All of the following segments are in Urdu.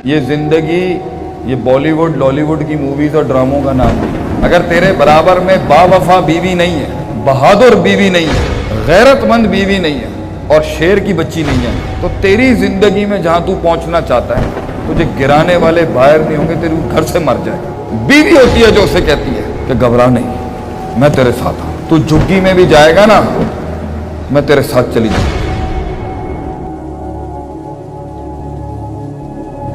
یہ زندگی یہ بالی ووڈ لالی ووڈ کی موویز اور ڈراموں کا نام نہیں۔ اگر تیرے برابر میں باوفا بیوی نہیں ہے، بہادر بیوی نہیں ہے، غیرت مند بیوی نہیں ہے اور شیر کی بچی نہیں ہے، تو تیری زندگی میں جہاں تو پہنچنا چاہتا ہے تجھے گرانے والے باہر نہیں ہوں گے، تیرے گھر سے مر جائے گا۔ بیوی ہوتی ہے جو اسے کہتی ہے کہ گھبرا نہیں، میں تیرے ساتھ ہوں، تو جھگی میں بھی جائے گا نا، میں تیرے ساتھ چلی جاؤں۔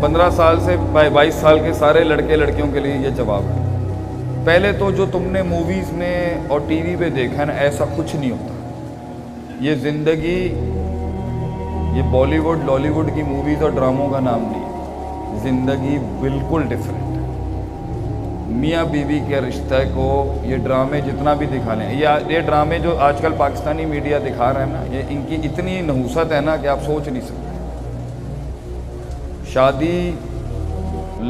15 سال سے 22 سال کے سارے لڑکے لڑکیوں کے لیے یہ جواب ہے۔ پہلے تو جو تم نے موویز میں اور ٹی وی پہ دیکھا ہے نا، ایسا کچھ نہیں ہوتا۔ یہ زندگی یہ بالی ووڈ لالی ووڈ کی موویز اور ڈراموں کا نام نہیں ہے۔ زندگی بالکل ڈیفرنٹ ہے۔ میاں بیوی کے رشتہ کو یہ ڈرامے جتنا بھی دکھا لیں، یہ ڈرامے جو آج کل پاکستانی میڈیا دکھا رہا ہے نا، یہ ان کی اتنی نحوست ہے نا کہ آپ سوچ نہیں سکتے۔ شادی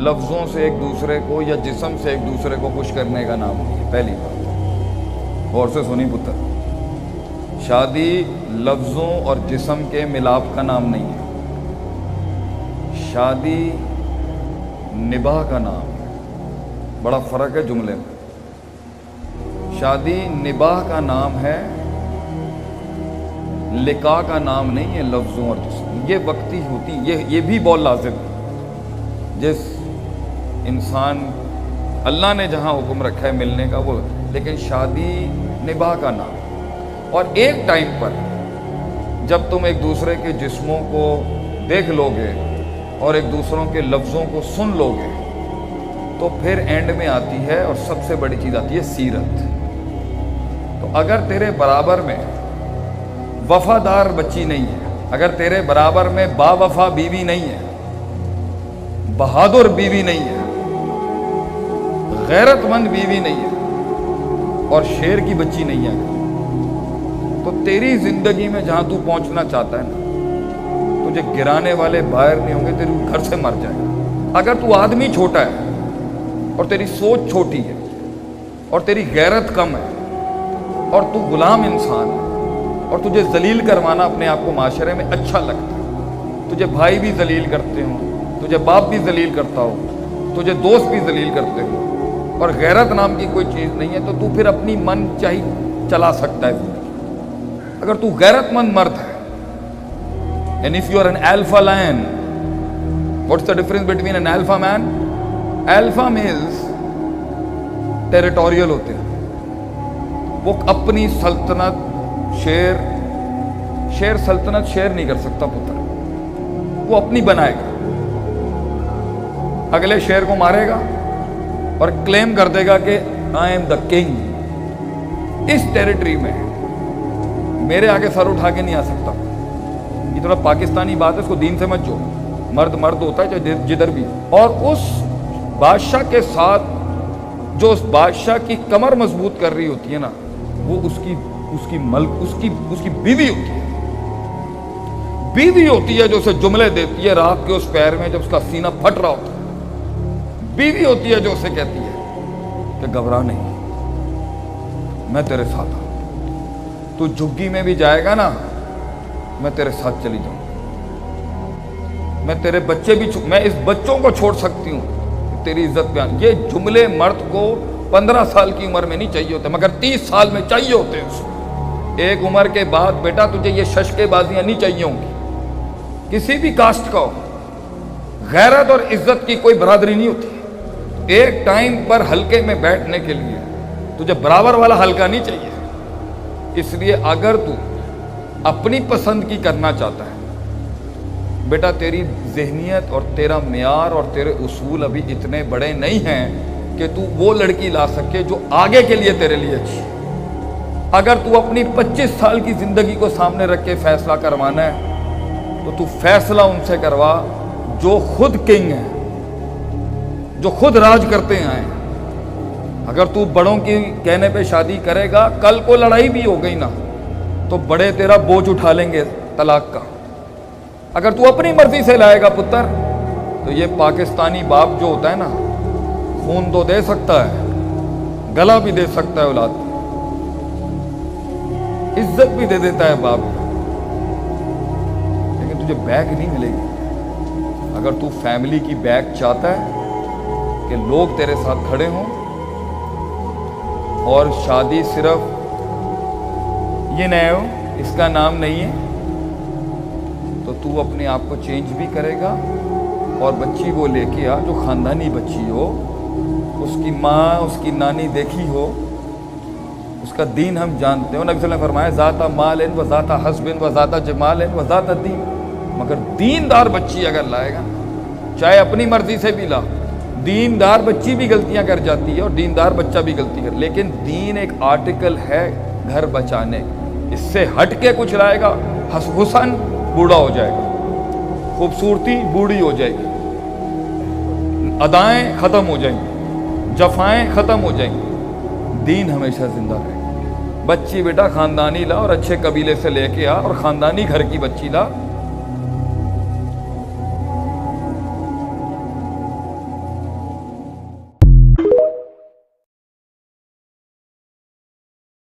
لفظوں سے ایک دوسرے کو یا جسم سے ایک دوسرے کو خوش کرنے کا نام نہیں ہے۔ پہلی بات غور سے سنی پتر، شادی لفظوں اور جسم کے ملاپ کا نام نہیں ہے، شادی نباہ کا نام ہے۔ بڑا فرق ہے جملے میں۔ شادی نباہ کا نام ہے، لقاء کا نام نہیں ہے۔ لفظوں اور جسم یہ وقتی ہوتی، یہ بھی بہت لازم ہے۔ جس انسان اللہ نے جہاں حکم رکھا ہے ملنے کا وہ، لیکن شادی نباہ کا نام ہے۔ اور ایک ٹائم پر جب تم ایک دوسرے کے جسموں کو دیکھ لو گے اور ایک دوسروں کے لفظوں کو سن لو گے تو پھر اینڈ میں آتی ہے اور سب سے بڑی چیز آتی ہے سیرت۔ تو اگر تیرے برابر میں وفادار بچی نہیں ہے، اگر تیرے برابر میں باوفا بیوی نہیں ہے، بہادر بیوی نہیں ہے، غیرت مند بیوی نہیں ہے اور شیر کی بچی نہیں ہے، تو تیری زندگی میں جہاں تو پہنچنا چاہتا ہے نا، تجھے گرانے والے باہر نہیں ہوں گے، تیرے گھر سے مر جائے گا۔ اگر تو آدمی چھوٹا ہے اور تیری سوچ چھوٹی ہے اور تیری غیرت کم ہے اور تو غلام انسان ہے اور تجھے ذلیل کروانا اپنے آپ کو معاشرے میں اچھا لگتا ہے، تجھے بھائی بھی ذلیل کرتے ہوں، تجھے باپ بھی ذلیل کرتا ہو، تجھے دوست بھی ذلیل کرتے ہو اور غیرت نام کی کوئی چیز نہیں ہے، تو پھر اپنی من چاہی چلا سکتا ہے۔ اگر تو غیرت مند مرد ہے، and if you are an alpha lion, what's the difference between an alpha man? Alpha males territorial ہوتے ہیں، وہ اپنی سلطنت شیر سلطنت شیر نہیں کر سکتا پتر، وہ اپنی بنائے گا، اگلے شیر کو مارے گا اور کلیم کر دے گا کہ آئی ایم دا کنگ۔ اس ٹیریٹری میں میرے آگے سر اٹھا کے نہیں آ سکتا۔ یہ تھوڑا پاکستانی بات ہے، اس کو دین سے مت جوڑو۔ مرد مرد ہوتا ہے چاہے جدھر بھی، اور اس بادشاہ کے ساتھ جو اس بادشاہ کی کمر مضبوط کر رہی ہوتی ہے نا، وہ اس کی بیوی ہوتی ہے۔ بیوی ہوتی ہے جو اسے جملے دیتی ہے رات کے اس پیر میں جب اس کا سینہ پھٹ رہا ہوتا ہے۔ بیوی ہوتی ہے جو اسے کہتی ہے کہ گھبرا نہیں، میں تیرے ساتھ ہوں، تو جھگی میں بھی جائے گا نا، میں تیرے ساتھ چلی جاؤں، میں تیرے بچے بھی میں اس بچوں کو چھوڑ سکتی ہوں، تیری عزت بیان۔ یہ جملے مرد کو 15 سال کی عمر میں نہیں چاہیے ہوتے، مگر 30 سال میں چاہیے ہوتے ہیں۔ ایک عمر کے بعد بیٹا تجھے یہ ششکے بازیاں نہیں چاہیے ہوں گی، کسی بھی کاسٹ کا ہو۔ غیرت اور عزت کی کوئی برادری نہیں ہوتی۔ ایک ٹائم پر حلقے میں بیٹھنے کے لیے تجھے برابر والا حلقہ نہیں چاہیے۔ اس لیے اگر تو اپنی پسند کی کرنا چاہتا ہے بیٹا، تیری ذہنیت اور تیرا معیار اور تیرے اصول ابھی اتنے بڑے نہیں ہیں کہ تو وہ لڑکی لا سکے جو آگے کے لیے تیرے لیے اچھی ہے۔ اگر تو اپنی 25 سال کی زندگی کو سامنے رکھ کے فیصلہ کروانا ہے تو فیصلہ ان سے کروا جو خود کنگ ہیں، جو خود راج کرتے آئے ہیں۔ اگر تو بڑوں کی کہنے پہ شادی کرے گا، کل کو لڑائی بھی ہو گئی نا تو بڑے تیرا بوجھ اٹھا لیں گے طلاق کا۔ اگر تو اپنی مرضی سے لائے گا پتر، تو یہ پاکستانی باپ جو ہوتا ہے نا، خون تو دے سکتا ہے، گلا بھی دے سکتا ہے اولاد کو، عزت بھی دے دیتا ہے باپ، لیکن تجھے بیگ نہیں ملے گی، اگر تو فیملی کی بیک چاہتا ہے کہ لوگ تیرے ساتھ کھڑے ہوں اور شادی صرف یہ نئے ہو اس کا نام نہیں ہے، تو تو اپنے آپ کو چینج بھی کرے گا اور بچی وہ لے کے آ جو خاندانی بچی ہو، اس کی ماں اس کی نانی دیکھی ہو، اس کا دین ہم جانتے ہو۔ نبی صلی اللہ علیہ وسلم نے فرمایا ذات مال و ذات حسب و ذات جمال و ذات دین، مگر دیندار بچی اگر لائے گا چاہے اپنی مرضی سے بھی لا، دیندار بچی بھی غلطیاں کر جاتی ہے اور دیندار بچہ بھی غلطی کر، لیکن دین ایک آرٹیکل ہے گھر بچانے، اس سے ہٹ کے کچھ لائے گا حسن بوڑھا ہو جائے گا، خوبصورتی بوڑھی ہو جائے گی، ادائیں ختم ہو جائیں گی، جفائیں ختم ہو جائیں گی، دین ہمیشہ زندہ رہے گا۔ بچی بیٹا خاندانی لا اور اچھے قبیلے سے لے کے آ اور خاندانی گھر کی بچی لا،